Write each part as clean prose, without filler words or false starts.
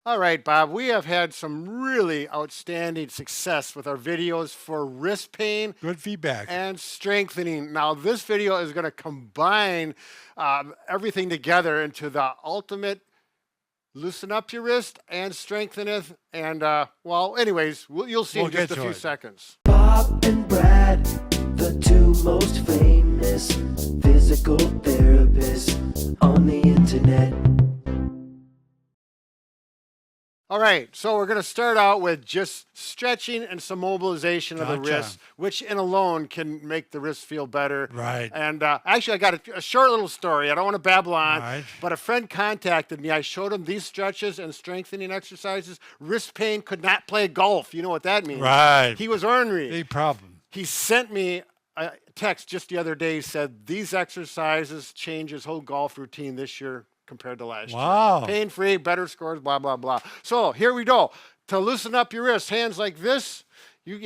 All right, Bob, we have had some really outstanding success with our videos for wrist pain Good feedback. and strengthening. Now, this video is going to combine everything together into the ultimate loosen up your wrist and strengthen it. And, well, anyways, you'll see We'll in just get a to few it. seconds. Bob and Brad, the two most famous physical therapists on the internet. All right, so we're going to start out with just stretching and some mobilization of the Gotcha. wrist, which in alone can make the wrist feel better. Right. And actually, I got a short little story. I don't want to babble on, Right. but a friend contacted me. I showed him these stretches and strengthening exercises. Wrist pain, could not play golf. You know what that means. Right. He was ornery. Big problem. He sent me a text just the other day. He said, these exercises change his whole golf routine this year compared to last year. Wow. Pain-free, better scores, blah, blah, blah. So here we go. To loosen up your wrists, hands like this, you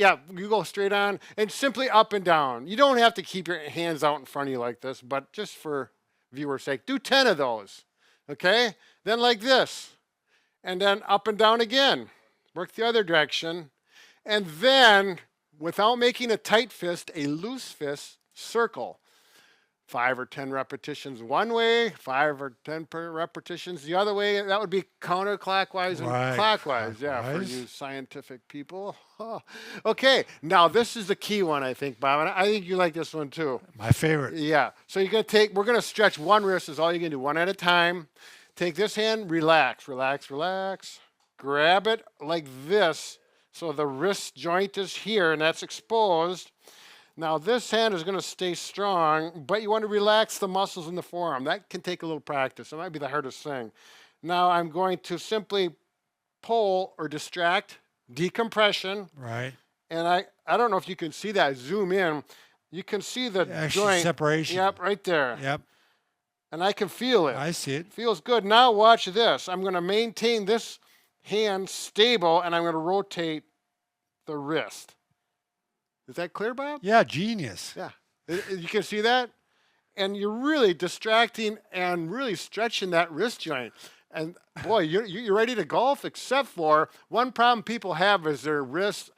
go straight on and simply up and down. You don't have to keep your hands out in front of you like this, but just for viewer's sake, do 10 of those, okay? Then like this, and then up and down again. Work the other direction. And then, without making a tight fist, a loose fist, circle. 5 or 10 repetitions one way, 5 or 10 repetitions the other way. That would be counterclockwise and Right. clockwise. Yeah, for Clockwise. you scientific people. Okay, now this is the key one, I think, Bob. And I think you like this one too. My favorite. Yeah. So you're gonna we're gonna stretch one wrist is all you're gonna do, one at a time. Take this hand, relax, relax, relax. Grab it like this. So the wrist joint is here and that's exposed. Now this hand is going to stay strong, but you want to relax the muscles in the forearm. That can take a little practice. It might be the hardest thing. Now I'm going to simply pull or distract, decompression, Right. and I don't know if you can see that. Zoom in. You can see the Actual joint. separation. Yep, right there. Yep. And I can feel it. I see it. Feels good. Now watch this. I'm going to maintain this hand stable, and I'm going to rotate the wrist. Is that clear, Bob? Yeah, genius. Yeah. You can see that? And you're really distracting and really stretching that wrist joint. And boy, you're ready to golf, except for one problem people have is their wrist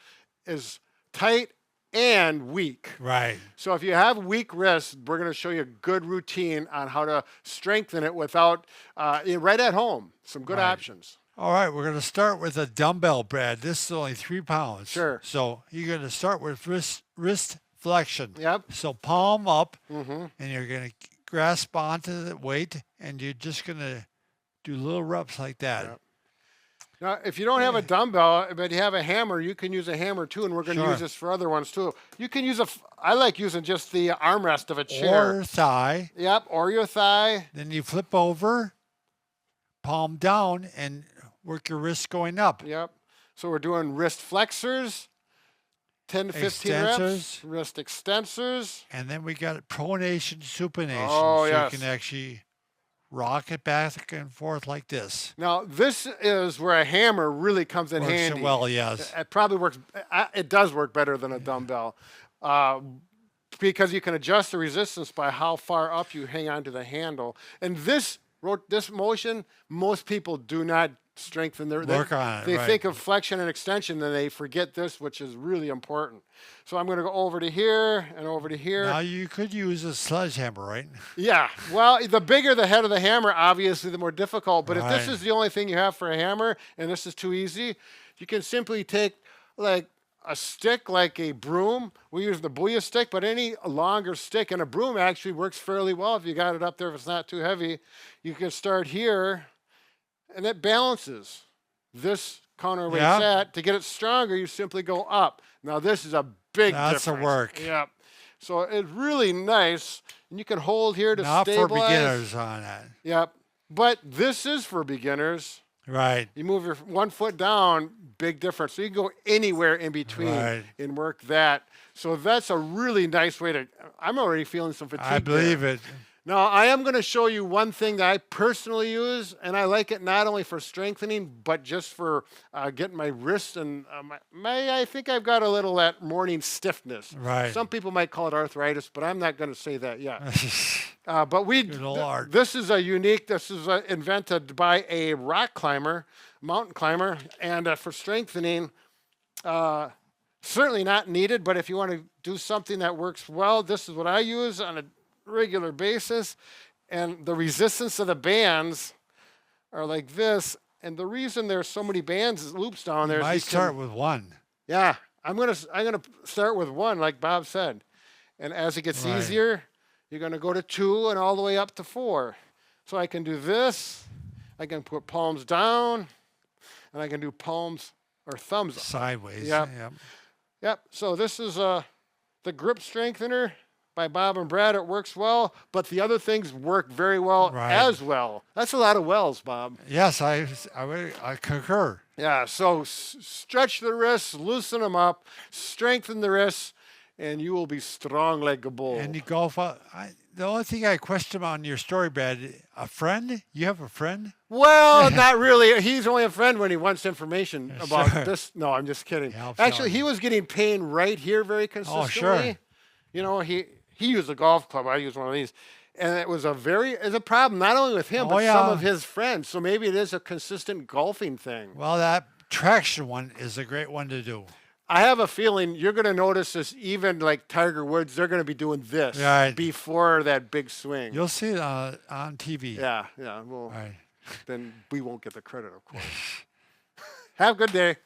is tight and weak. Right. So if you have weak wrists, we're going to show you a good routine on how to strengthen it without, right at home. Some good Right. options. All right, we're going to start with a dumbbell, Brad. This is only 3 pounds. Sure. So you're going to start with wrist flexion. Yep. So palm up, Mm-hmm. and you're going to grasp onto the weight, and you're just going to do little reps like that. Yep. Now, if you don't have a dumbbell, but you have a hammer, you can use a hammer too, and we're going to Sure. use this for other ones too. You can use I like using just the armrest of a chair. Or thigh. Yep, or your thigh. Then you flip over, palm down, and work your wrist going up. Yep. So we're doing wrist flexors, 10 to 15 reps. Extensors. Wrist extensors. And then we got pronation, supination. Oh, so yes. you can actually rock it back and forth like this. Now, this is where a hammer really comes in Works it handy. well, yes. It probably works, it does work better than a dumbbell. Because you can adjust the resistance by how far up you hang onto the handle. And this motion, most people do not strengthen their Work on it, They right. think of flexion and extension, then they forget this, which is really important. So I'm going to go over to here and over to here. Now you could use a sledgehammer, right? Yeah, well, the bigger the head of the hammer, obviously, the more difficult. But if this Right. is the only thing you have for a hammer, and this is too easy, you can simply take like a stick, like a broom. We use the booyah stick, but any longer stick, and a broom actually works fairly well if you got it up there if it's not too heavy. You can start here, and it balances this counterweight Yeah. set. To get it stronger, you simply go up. Now, this is a big That's the difference. work. Yep. So it's really nice, and you can hold here to Not for stabilize. beginners on that. Yep. But this is for beginners. Right. You move your one foot down, big difference. So you can go anywhere in between Right. and work that. So that's a really nice way to. I'm already feeling some fatigue. I believe there. it. Now, I am going to show you one thing that I personally use, and I like it not only for strengthening, but just for getting my wrists and I think I've got a little that morning stiffness. Right. Some people might call it arthritis, but I'm not going to say that yet. But Good old art. this is a unique, this is invented by a rock climber mountain climber, and for strengthening, certainly not needed. But if you want to do something that works well, this is what I use on a regular basis. And the resistance of the bands are like this. And the reason there's so many bands, loops down there, You is might because- start with one. yeah, I'm gonna start with one, like Bob said, and as it gets Right. easier, you're gonna go to 2 and all the way up to 4. So I can do this. I can put palms down, and I can do palms or thumbs. Sideways. Yep. Yep. Yep. So this is the grip strengthener by Bob and Brad. It works well, but the other things work very well Right. as well. That's a lot of wells, Bob. Yes, I concur. Yeah, so stretch the wrists, loosen them up, strengthen the wrists, and you will be strong like a bull. And you golf. The only thing I question on your story, Brad, a friend? You have a friend? Well, not really. He's only a friend when he wants information about Sure. this. No, I'm just kidding. Helps Actually, out. he was getting pain right here very consistently. sure. You know, he used a golf club. I used one of these. And it was it's a problem, not only with him, Oh, but some yeah. of his friends. So maybe it is a consistent golfing thing. Well, that traction one is a great one to do. I have a feeling you're going to notice this, even like Tiger Woods, they're going to be doing this Right. before that big swing. You'll see it on TV. Yeah. Well, Right. then we won't get the credit, of course. Have a good day.